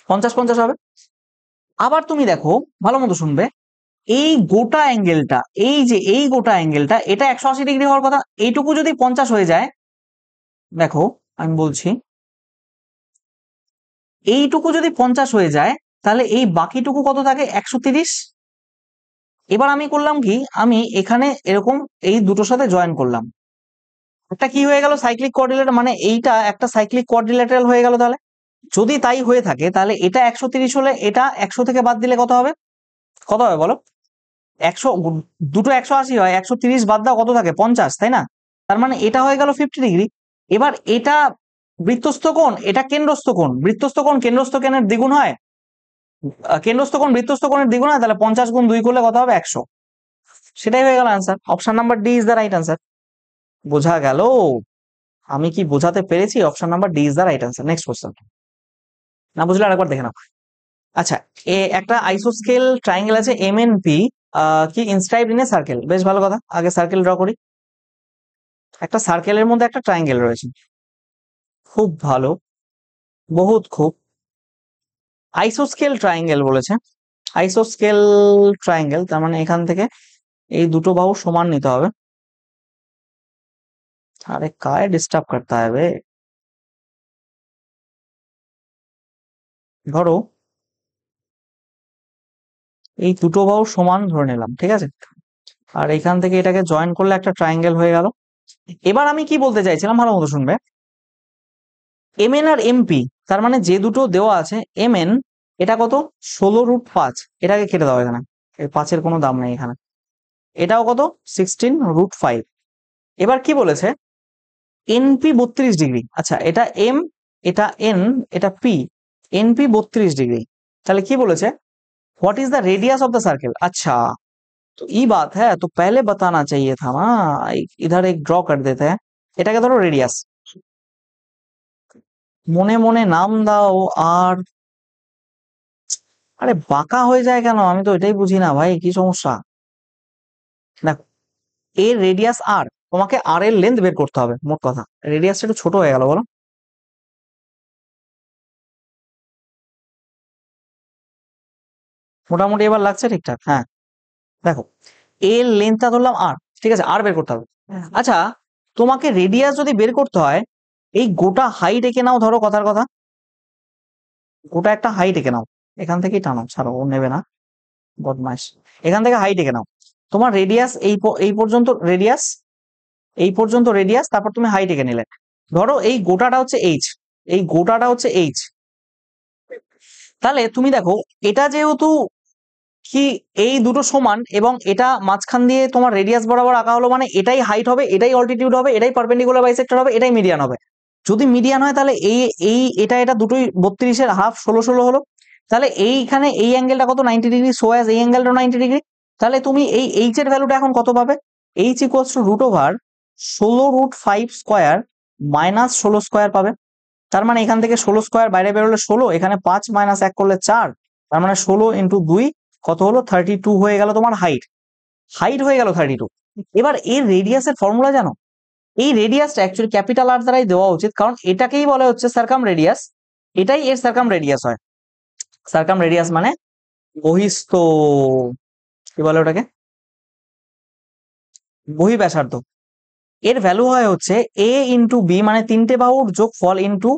50-50 হবে। আবার তুমি দেখো ভালো মতো শুনবে, এই গোটা অ্যাঙ্গেলটা, এই যে এই গোটা অ্যাঙ্গেলটা, এটা 180 ডিগ্রি হওয়ার কথা, এইটুকু যদি 50 হয়ে যায়, দেখো আমি বলছি এইটুকু যদি 50 হয়ে যায়, তাহলে এই বাকিটুকু কত থাকে, 130। এবার আমি করলাম কি, আমি এখানে এরকম এই দুটোর সাথে জয়েন করলাম, একটা কি হয়ে গেল, সাইক্লিক কোঅর্ডিনেটর, মানে এইটা একটা সাইক্লিক কোঅর্ডিলেটারাল হয়ে গেল। তাহলে যদি তাই হয়ে থাকে, তাহলে এটা 130 হলে এটা 100 থেকে বাদ দিলে কত হবে, কত হবে বলো? 100, দুটো 180 হয়, 130 বাদ দাও, কত থাকে, 50, তাই না? তার মানে এটা হয়ে গেল 50 ডিগ্রি। এবার এটা বৃত্তস্থ কোণ, এটা কেন্দ্রস্থ কোণ, বৃত্তস্থ কোণ কেন্দ্রস্থ কোণের দ্বিগুণ হয়, কেন্দ্রস্থ কোণ বৃত্তস্থ কোণের দ্বিগুণ হয়, তাহলে 50 গুণ 2 করলে কত হবে, 100। সেটাই হয়ে গেল answer, option number D is the right answer. বোঝা গেল? আমি কি বোঝাতে পেরেছি? Option number D is the right answer. Next question, না বুঝলে আরেকবার দেখে নাও। আচ্ছা, একটা আইসোস্কেল ট্রায়াঙ্গেল আছে এম এন পি, কি ইনস্ক্রাইবড ইন এ সার্কেল, বেশ ভালো কথা, আগে সার্কেল ড্র করি। একটা সার্কেলের মধ্যে একটা ট্রায়াঙ্গেল রয়েছে, খুব ভালো, বহুত খুব। আইসোস্কেল ট্রায়াঙ্গেল বলেছে, আইসোস্কেল ট্রায়াঙ্গেল, তার মানে এখান থেকে এই দুটো বাহু সমান নিতে হবে। আরে কায় ডিস্টার্ব করতে হবে, ধরো এই দুটো বাহু সমান ধরে নিলাম, ঠিক আছে, আর এখান থেকে এটাকে জয়েন করলে একটা ট্রায়াঙ্গেল হয়ে গেল। এবার আমি কি বলতে চাইছিলাম, ভালো মতো শুনবে, এম এন আর এমপি, তার মানে যে দুটো দেওয়া আছে, এম এন এটা কত, 16√5, এটাকে কেটে দাও, এখানে এই 5-এর কোনো দাম নেই এখানে, এটাও কত, 16√5। এবার কি বলেছে, এনপি 32 ডিগ্রি, আচ্ছা এটা এম, এটা এন, এটা পি, এনপি 32 ডিগ্রি, তাহলে কি বলেছে, what is the radius of the circle. अच्छा तो ये बात है, तो पहले बताना चाहिए था ना, इधर एक ड्रॉ कर देते हैं, এটাকে ধরো রেডিয়াস, মনে মনে নাম দাও। আর আরে বাঁকা হয়ে যায় কেন, আমি তো এটাই বুঝি না ভাই, কি সমস্যা? দেখো এর রেডিয়াস আর, তোমাকে আর এর লেন্থ বের করতে হবে, মোট কথা রেডিয়াসটা একটু ছোট হয়ে গেল বলো, মোটামুটি এবার লাগছে ঠিকঠাক, হ্যাঁ। দেখো এর লেন্থটা ধরলাম আর, ঠিক আছে, আর বের করতে হবে। আচ্ছা তোমাকে রেডিয়াস যদি বের করতে হয়, এই গোটা হাইট এঁকে নাও, ধরো কথার কথা, গোটা একটা হাইট এঁকে নাও, এখান থেকেই টানো, ছাড়ো ও নেবে না, বদমাইশ। এখান থেকে হাইট এঁকে নাও, তোমার রেডিয়াস এই পর্যন্ত রেডিয়াস, এই পর্যন্ত রেডিয়াস, তারপর তুমি হাইট এঁকে নিলে, ধরো এই গোটাটা হচ্ছে এইচ, এই গোটাটা হচ্ছে এইচ, তাহলে তুমি দেখো এটা যেহেতু কি এই দুটো সমান এবং এটা মাঝখান দিয়ে তোমার রেডিয়াস বরাবর আঁকা হলো, মানে এটাই হাইট হবে, এটাই অল্টিটিউড হবে, এটাই পারপেন্ডিকুলার বাইসেক্টর হবে, এটাই মিডিয়ান হবে। যদি মিডিয়ান হয় তাহলে এই এই এটা দুটোই 32-এর হাফ 16 হলো। তাহলে এইখানে এই অ্যাঙ্গেলটা কত, 90 ডিগ্রি, সো অ্যাজ এই অ্যাঙ্গেলটা 90 ডিগ্রি। তাহলে তুমি এই এইচ এর ভ্যালুটা এখন কত পাবে? H equals to √16 square minus 16 square পাবে। তার মানে এখান থেকে 16 স্কোয়ার বাইরে বেরোলে 16, এখানে 5 মাইনাস 1 করলে 4, তার মানে 16 ইন্টু 2 কত হলো, 32 হয়ে গেল তোমার হাইট। হাইট হয়ে গেল 32। এবার এর রেডিয়াসের ফর্মুলা জানো? এই রেডিয়াসটা অ্যাকচুয়ালি ক্যাপিটাল আর দ্বারাই দেওয়া উচিত, কারণ এটাকেই বলা হচ্ছে সার্কাম রেডিয়াস, এটাই এর সার্কাম রেডিয়াস হয়। সার্কাম রেডিয়াস মানে বহিস্থ, কি বলে ওটাকে, বহিঃব্যাসার্ধ। এর ভ্যালু হয় হচ্ছে a ইন্টু বি, মানে তিনটে বাহুর যোগফল ইন্টু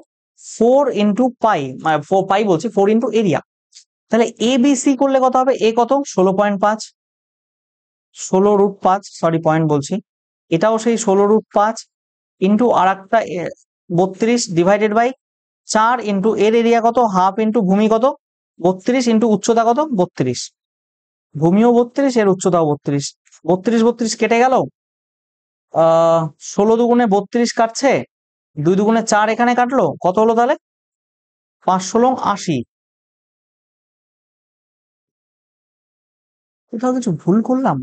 4 ইন্টু পাই, মানে 4 পাই বলছি, 4 ইন্টু এরিয়া। তাহলে এ বি সি করলে কত হবে? এ কত, 16.5, 16√5, সরি পয়েন্ট বলছি, এটাও সেই 16√5 ইন্টু আর একটা 32 ডিভাইডেড বাই 4 ইন্টু এর এরিয়া কত, হাফ ইন্টু ভূমি কত 32 ইন্টু উচ্চতা কত 32, ভূমিও 32, এর উচ্চতাও 32, 32 কেটে গেল, 16 দুগুণে 32 কাটছে, 2 দুগুণে 4 এখানে কাটলো, কত হলো তাহলে 5 × 80। কোথাও কিছু ভুল করলাম?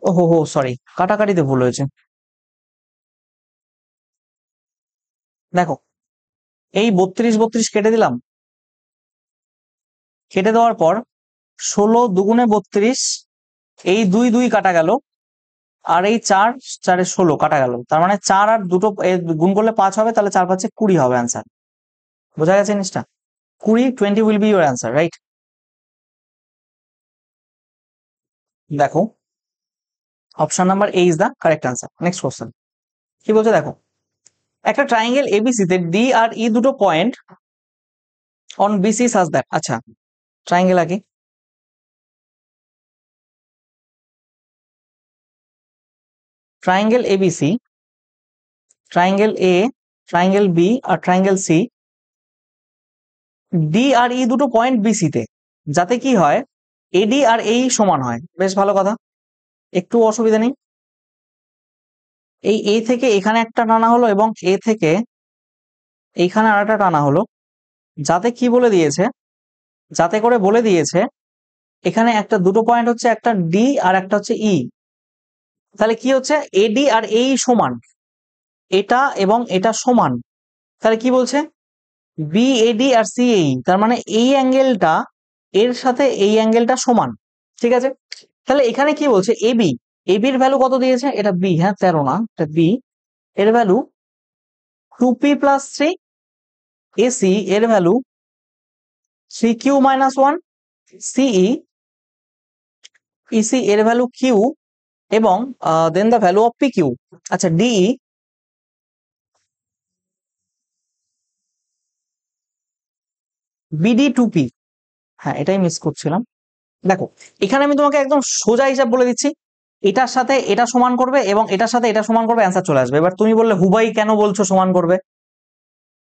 ওহো হো সরি, কাটাকাটিতে ভুল হয়েছে। দেখো এই 32 কেটে দিলাম, কেটে দেওয়ার পর 16 দুগুণে 32, এই 2 কাটা গেল, আর এই 4 4 16 কাটা গেল, তার মানে 4 আর দুটো গুণ করলে 5 হবে, তাহলে 4 5 20 হবে অ্যান্সার। বোঝা গেছে জিনিসটা? 20 will be your answer, right? দেখো option number A is the correct answer. Next question কি বলছে দেখো, একটা ট্রায়াঙ্গেল এবিসি তে ডি আর ই দুটো point on BC such that, আচ্ছা ট্রায়াঙ্গেল আগে, triangle ABC, triangle A, triangle B আর ট্রায়াঙ্গেল সি, ডি আর ই দুটো পয়েন্ট বিসি তে, যাতে কি হয় এডি আর এই সমান হয়। বেশ ভালো কথা, একটু অসুবিধা নেই। এই এ থেকে এখানে একটা টানা হলো এবং এ থেকে এইখানে আর একটা টানা হলো, যাতে কি বলে দিয়েছে, যাতে করে বলে দিয়েছে এখানে একটা দুটো পয়েন্ট হচ্ছে, একটা ডি আর একটা হচ্ছে ই। তাহলে কি হচ্ছে, এডি আর এই সমান, এটা এবং এটা সমান। তাহলে কি বলছে, বি এডি আর সি এই, তার মানে এই অ্যাঙ্গেলটা এর সাথে এই অ্যাঙ্গেলটা সমান। ঠিক আছে, তাহলে এখানে কি বলছে, এবি, এবির ভ্যালু কত দিয়েছে, এটা বি, হ্যাঁ 13 না, এটা বি, এর ভ্যালু 2p+3, এসি এর ভ্যালু 3q-1, সিই, ইসি এর ভ্যালু কিউ, এবং then the value of P Q. আচ্ছা ডিই, বিডি 2p, হ্যাঁ এটাই মিস করছিলাম। দেখো এখানে আমি তোমাকে একদম সোজা হিসাব বলে দিচ্ছি, এটার সাথে এটা সমান করবে এবং এটার সাথে এটা সমান করবে, অ্যান্সার চলে আসবে। এবার তুমি বললে হুবাই কেন বলছো সমান করবে,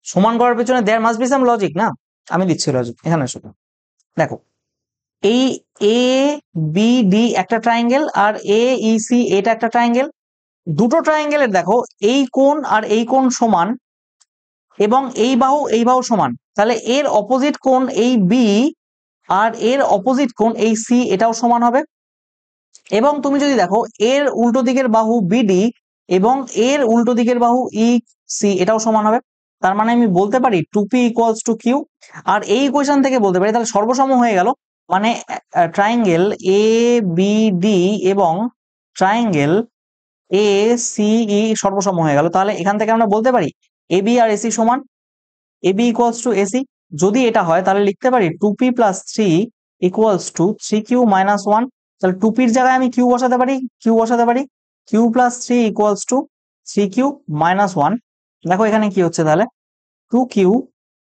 সমান করার পেছনে there must be some logic না, আমি দিচ্ছি লজিক এখানে শুধু। দেখো এই এ বি ডি একটা ট্রায়াঙ্গেল আর এ ই সি এটা একটা ট্রায়াঙ্গেল, দুটো ট্রায়াঙ্গেলের দেখো এই কোণ আর এই কোণ সমান এবং এই বাহু সমান, তাহলে এর অপোজিট কোণ এই বি আর এর অপোজিট কোণ এই সি এটাও সমান হবে। এবং তুমি যদি দেখো এর উল্টো দিকের বাহু বিডি এবং এর উল্টো দিকের বাহু ই সি এটাও সমান হবে, তার মানে আমি বলতে পারি 2p ইকুয়ালস টু কিউ। আর এই ইকুয়েশন থেকে বলতে পারি তাহলে সর্বসম হয়ে গেল, মানে ট্রায়াঙ্গেল এ বি ডি এবং ট্রায়াঙ্গেল এ সি ই সর্বসম হয়ে গেল। তাহলে এখান থেকে আমরা বলতে পারি এ বি আর এসি সমান, A B equals to AC. যদি এটা হয় তাহলে লিখতে পারি 2p+3 ইকুয়ালস টু 3q-1, তাহলে 2pর জায়গায় আমি কিউ বসাতে পারি, q+3 ইকুয়ালস টু 3q-1। দেখো এখানে কি হচ্ছে, তাহলে 2q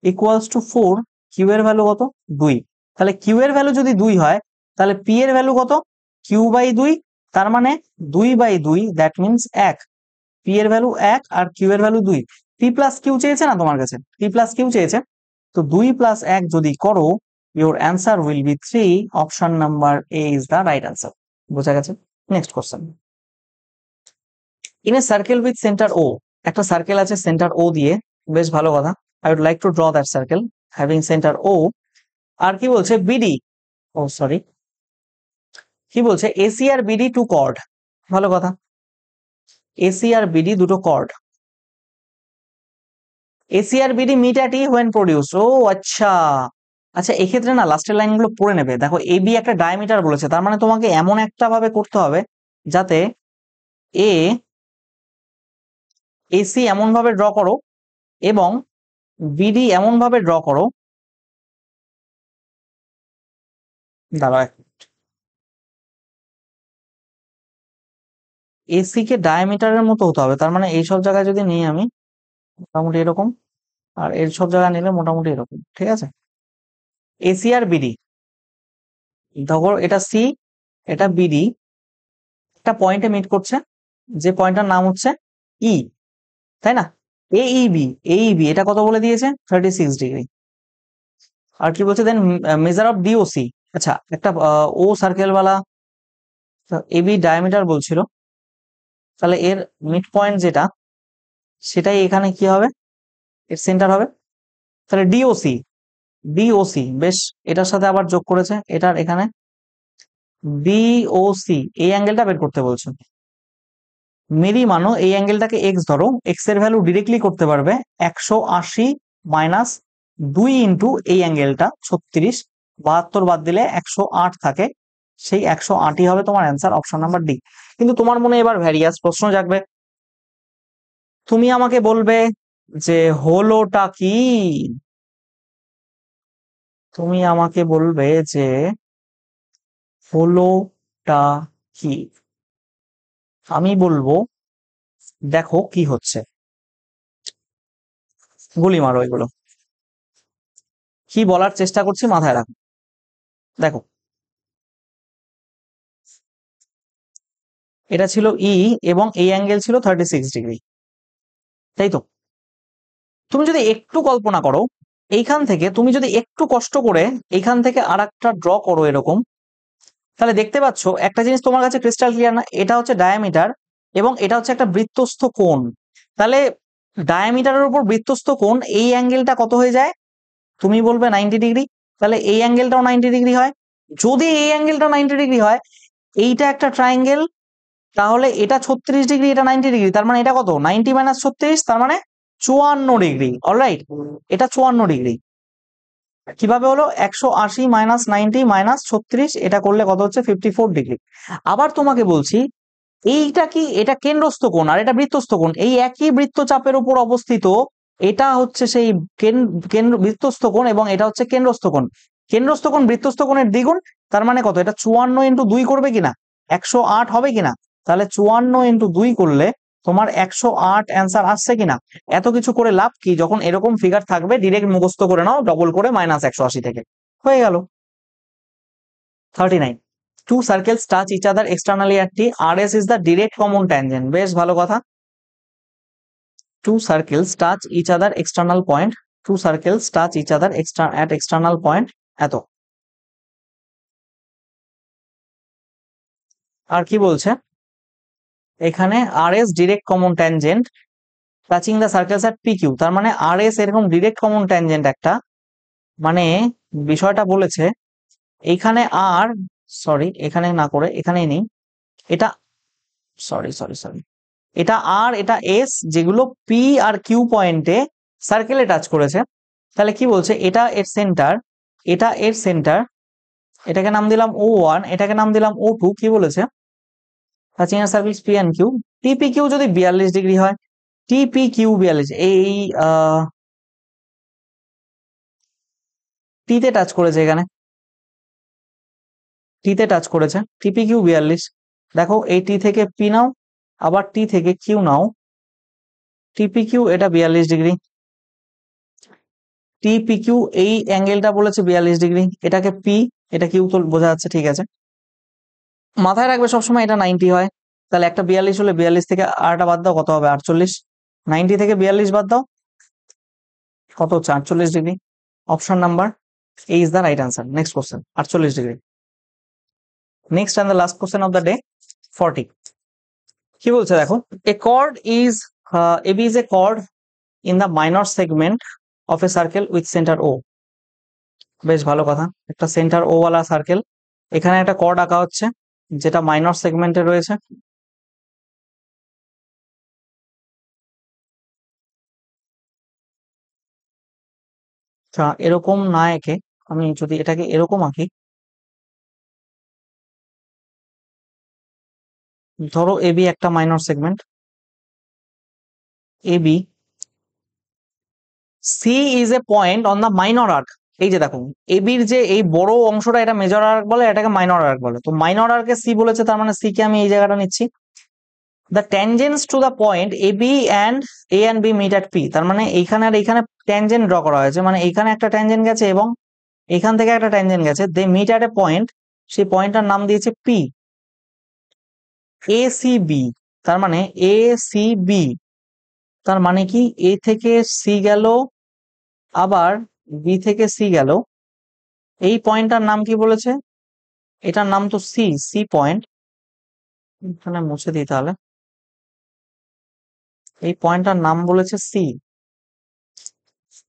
ইকুয়ালস টু 4, কিউ এর ভ্যালু কত 2, তাহলে কিউ এর ভ্যালু যদি 2 হয় তাহলে পি এর ভ্যালু কত, q/2, তার মানে 2/2, দ্যাট মিনস 1, পি এর ভ্যালু 1 আর কিউ এর ভ্যালু 2। পি প্লাস কিউ চেয়েছে না তোমার কাছে, পি প্লাস কিউ চেয়েছে, তো 2 + 1 যদি করো, your answer will be 3. অপশন নাম্বার A is the right answer. বোঝা গেছে? Next question. In a circle with centre O, একটা সার্কেল আছে সেন্টার ও দিয়ে, বেশ ভালো কথা। I would like to draw that circle having centre O. আর কি বলছে, বিডি, ও সরি, কি বলছে, এসি আর বিডি টু কর্ড, ভালো কথা, এসি আর বিডি দুটো কর্ড, এসি আর BD meet at E when produce. ও আচ্ছা, আচ্ছা এক্ষেত্রে না লাস্টের লাইনগুলো পড়ে নেবে। দেখো এবি একটা ডায়ামিটার বলেছে, তার মানে তোমাকে এমন একটা ভাবে করতে হবে যাতে এ এসি এমন ভাবে ড্র করো এবং বিডি এমন ভাবে ড্র করো, দাঁড়াও এসি কে ডায়ামিটারের মতো হতে হবে, তার মানে এইসব জায়গায় যদি নিই আমি মোটামুটি এরকম, আর এর সব জায়গায় নিলে মোটামুটি এরকম, ঠিক আছে। এসি আর বিডি, ধরো এটা সি, এটা বিডি, একটা পয়েন্টে মিট করছে, যে পয়েন্টটার নাম হচ্ছে ই, তাই না। এইবি, এইবি এটা কত বলে দিয়েছে, 36 ডিগ্রি। আর কি বলছে দেন, মেজার অফ ডিওসি, আচ্ছা একটা ও সার্কেল वाला এবি ডায়ামিটার বলছিল, তাহলে এর মিড পয়েন্ট যেটা, সেটাই এখানে কি হবে, এর সেন্টার হবে, তাহলে ডিওসি, ডিওসি বেশ, এটার সাথে আবার যোগ করেছে এটার এখানে ডিওসি, এই অ্যাঙ্গেলটা বের করতে বলছে। মেরি মানো এই অ্যাঙ্গেলটাকে এক্স ধরো, এক্স এর ভ্যালু ডিরেক্টলি করতে পারবে 180 মাইনাস 2 ইন্টু এই অ্যাঙ্গেলটা 36, 72 বাদ দিলে 108 থাকে, সেই 108ই হবে তোমার অ্যান্সার, অপশন নাম্বার ডি। কিন্তু তোমার মনে এবার ভ্যারিয়াস প্রশ্ন জাগবে, তুমি আমাকে বলবে যে হলোটা কি, তুমি আমাকে বলবে যে হলোটা কি, আমি বলবো দেখো কি হচ্ছে, গুলি মারো এগুলো, কি বলার চেষ্টা করছি মাথায় রাখো। দেখো এটা ছিল ই এবং এই অ্যাঙ্গেল ছিল 36 ডিগ্রি, তাই তো। তুমি যদি একটু কল্পনা করো, এইখান থেকে তুমি যদি একটু কষ্ট করে এইখান থেকে আর একটা ড্র করো এরকম, তাহলে দেখতে পাচ্ছ একটা জিনিস তোমার কাছে ক্রিস্টাল ক্লিয়ার না, এটা হচ্ছে ডায়ামিটার এবং এটা হচ্ছে একটা বৃত্তস্থ কোণ, তাহলে ডায়ামিটারের উপর বৃত্তস্থ কোণ, এই অ্যাঙ্গেলটা কত হয়ে যায়, তুমি বলবে 90 ডিগ্রি, তাহলে এই অ্যাঙ্গেলটাও 90 ডিগ্রি হয়। যদি এই অ্যাঙ্গেলটা 90 ডিগ্রি হয়, এইটা একটা ট্রায়াঙ্গেল, তাহলে এটা 36 ডিগ্রি, এটা 90 ডিগ্রি, তার মানে এটা কত, 90 মাইনাস 36, তার মানে 54 ডিগ্রি। অলরাইট, এটা 54 ডিগ্রি। কিভাবে হলো, 180 মাইনাস 90 মাইনাস 36, এটা করলে কত হচ্ছে, 54 ডিগ্রি। আবার তোমাকে বলছি, এইটা কি, এটা কেন্দ্রস্থ কোণ আর এটা বৃত্তস্থ কোণ, এই একই বৃত্তচাপের উপর অবস্থিত, এটা হচ্ছে সেই কেন্দ্র বৃত্তস্থ কোণ এবং এটা হচ্ছে কেন্দ্রস্থ কোণ, কেন্দ্রস্থ কোণ বৃত্তস্থ কোণের দ্বিগুণ, তার মানে কত, এটা 54 ইন্টু 2 করবে কিনা, 108 হবে কিনা, তাহলে 54 ইন্টু 2 করলে তোমার 108 অ্যান্সার আসছে কিনা। এত কিছু করে লাভ কি, যখন এরকম ফিগার থাকবে ডিরেক্ট মুখস্থ করে নাও, ডবল করে মাইনাস 180 থেকে হয়ে গেল। 39, two circles touch each other externally at T, RS is the direct common tangent, বেশ ভালো কথা। Two circles touch each other external point, two circles touch each other at external point, এত। আর কি বলছে এখানে, RS direct common tangent touching the circles at PQ, তার মানে RS এরকম direct common tangent একটা, মানে বিষয়টা বলেছে এইখানে আর, সরি এখানে না করে এখানেই নেই, এটা সরি সরি সরি, এটা আর এটা এস, যেগুলো পি আর কিউ পয়েন্টে সার্কেলে টাচ করেছে, তাহলে কি বলছে, এটা এর সেন্টার, এটা এর সেন্টার, এটাকে নাম দিলাম O1, এটাকে নাম দিলাম O2, কি বলেছে, টাচিং এর সার্কেলস পি এন্ড কিউ, টিপি কিউ যদি 42 ডিগ্রি হয়, টিপি কিউ 42, এই টিতে টাচ করেছে, এখানে টিতে টাচ করেছে, টিপি কিউ 42, দেখো এই টি থেকে পি নাও, আবার টি থেকে কিউ নাও, টিপি কিউ এটা 42 ডিগ্রি, টিপিকিউ এই অ্যাঙ্গেলটা বলেছে 42 ডিগ্রি, এটাকে পি, এটা কিউ তো বোঝা যাচ্ছে, ঠিক আছে। মাথায় রাখবে সবসময় এটা 90 হয়, তাহলে একটা 42 হলে 42 থেকে আরটা বাদ দাও, কত হবে, 48, 90 থেকে 42 বাদ দাও, কত হচ্ছে, 48 degree. Option number A is the right answer. Next question, 48 degree. Next and the last question of the day, 40। কি বলছে দেখো, a chord is AB is a chord in the minor segment of a circle with center O। বেশ ভালো কথা, একটা সেন্টার ও ওয়ালা সার্কেল, এখানে একটা কর্ড আঁকা হচ্ছে যেটা মাইনর সেগমেন্টে রয়েছে। এরকম না এঁকে আমি যদি এটাকে এরকম আঁকি, ধরো AB একটা minor segment, AB, C is a point on the minor arc। এই যে দেখো, এবির যে এই বড় অংশটা এটা মেজর আর্ক বলে, এটাকে মাইনর আর্ক বলে। তো মাইনর আর্কে সি বলেছে, তার মানে সি কে আমি এই জায়গাটা নিচ্ছি। The tangents to the point AB and A and B meet at P, তার মানে এইখানে আর এইখানে ট্যানজেন্ট ড্র করা হয়েছে, মানে এইখানে একটা ট্যানজেন্ট গেছে এবং এখান থেকে একটা ট্যানজেন্ট গেছে, they meet at a point, সেই পয়েন্টটার নাম দিয়েছে পি। এ সি বি, তার মানে এ সি বি, তার মানে কি এ থেকে সি গেল, আবার বি থেকে সি গেল, এই পয়েন্টটার নাম কি বলেছে, এটার নাম তো সি, সি পয়েন্ট। এখানে মুছে দিই তাহলে, এই পয়েন্টটার নাম বলেছে সি।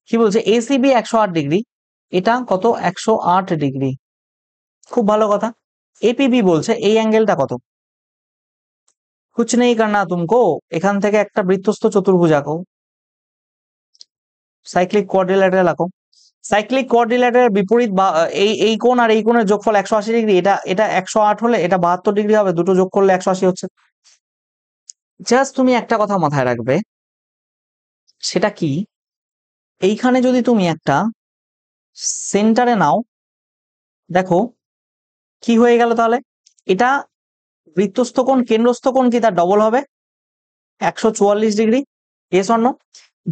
কি বলছে, এসিবি 108 ডিগ্রি, এটা কত 108 ডিগ্রি। খুব ভালো কথা। এপিবি বলছে এই অ্যাঙ্গেলটা কত, কুছ নেই করনা তুমকো, এখান থেকে একটা বৃত্তস্থ চতুর্ভুজ আঁকো, সাইক্লিক কোয়াড্রিল্যাটারাল আঁকো। সাইক্লিক কোয়াড্রিল্যাটারাল বিপরীত বা এই কোণ আর এই কোণের যোগফল 180 ডিগ্রি, এটা 108 হলে এটা 72 ডিগ্রি হবে, দুটো যোগ করলে 180 হচ্ছে। জাস্ট তুমি একটা কথা মাথায় রাখবে, সেটা কি, এইখানে যদি তুমি একটা সেন্টারে নাও, দেখো কি হয়ে গেল তাহলে, এটা বৃত্তস্থ কোণ কেন্দ্রস্থ কোণ কি তার ডবল হবে, 144 ডিগ্রি। এস অন্য,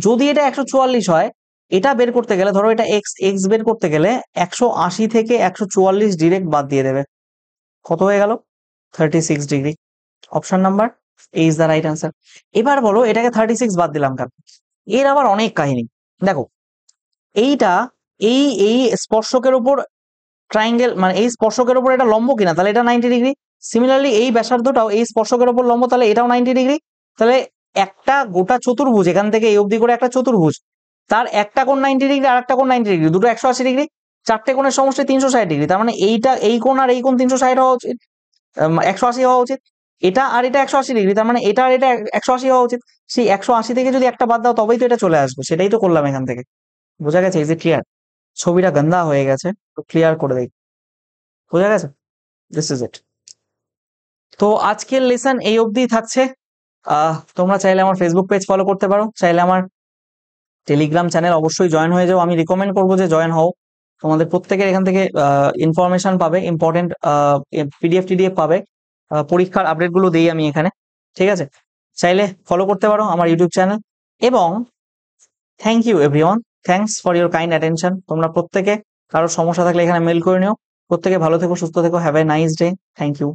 যদি এটা 144 হয়, এটা বের করতে গেলে ধরো এটা এক্স, এক্স বের করতে গেলে 180 থেকে 144 ডিরেক্ট বাদ দিয়ে দেবে, কত হয়ে গেল 36 degree. Option number A is the right answer. এবার বলো এটাকে 36 বাদ দিলাম কেন, এর আবার অনেক কাহিনী। দেখো এইটা এই এই স্পর্শকের উপর ট্রায়াঙ্গেল, মানে এই স্পর্শকের উপর এটা লম্ব কিনা, তাহলে এটা 90 ডিগ্রি। সিমিলারলি এই ব্যাসার্ধটাও এই স্পর্শকের উপর লম্ব, তাহলে এটাও 90 ডিগ্রি। তাহলে একটা গোটা চতুর্ভুজ, এখান থেকে এই অবধি করে একটা চতুর্ভুজ, তার একটা কোণ 90 ডিগ্রি আর একটা কোণ 90 ডিগ্রি, দুটো 180 ডিগ্রি, চারটে কোণের সমষ্টি 360 ডিগ্রি। তার মানে এইটা এই কোণ আর এই কোণ 360 হওয়া উচিত, 180 হওয়া উচিত। এটা আর এটা 180 ডিগ্রি, তার মানে এটা আর এটা 180 হওয়া উচিত। সেই 180 থেকে যদি একটা বাদ দাও তবেই তো এটা চলে আসবে, সেটাই তো করলাম এখান থেকে। বোঝা গেছে, ইজ ইট ক্লিয়ার? ছবিটা গন্ধা হয়ে গেছে, তো ক্লিয়ার করে দেই। বোঝা গেছে? This is it. তো আজকের লেসন এই অবধি থাকছে। তোমরা চাইলে আমার ফেসবুক পেজ ফলো করতে পারো, চাইলে আমার টেলিগ্রাম চ্যানেল অবশ্যই জয়েন হয়ে যাও, আমি রিকমেন্ড করবো যে জয়েন হও। তোমাদের প্রত্যেকের এখান থেকে ইনফরমেশন পাবে, ইম্পর্টেন্ট পিডিএফ টিডিএফ পাবে, পরীক্ষার আপডেট গুলো দিই আমি এখানে, ঠিক আছে? চাইলে ফলো করতে পারো আমার ইউটিউব চ্যানেল। এবং thank you everyone, thanks for your kind attention. তোমরা প্রত্যেকে, কারো সমস্যা থাকলে এখানে মেল করে নিও। প্রত্যেকে ভালো থেকো, সুস্থ থেকো, have a nice day, thank you.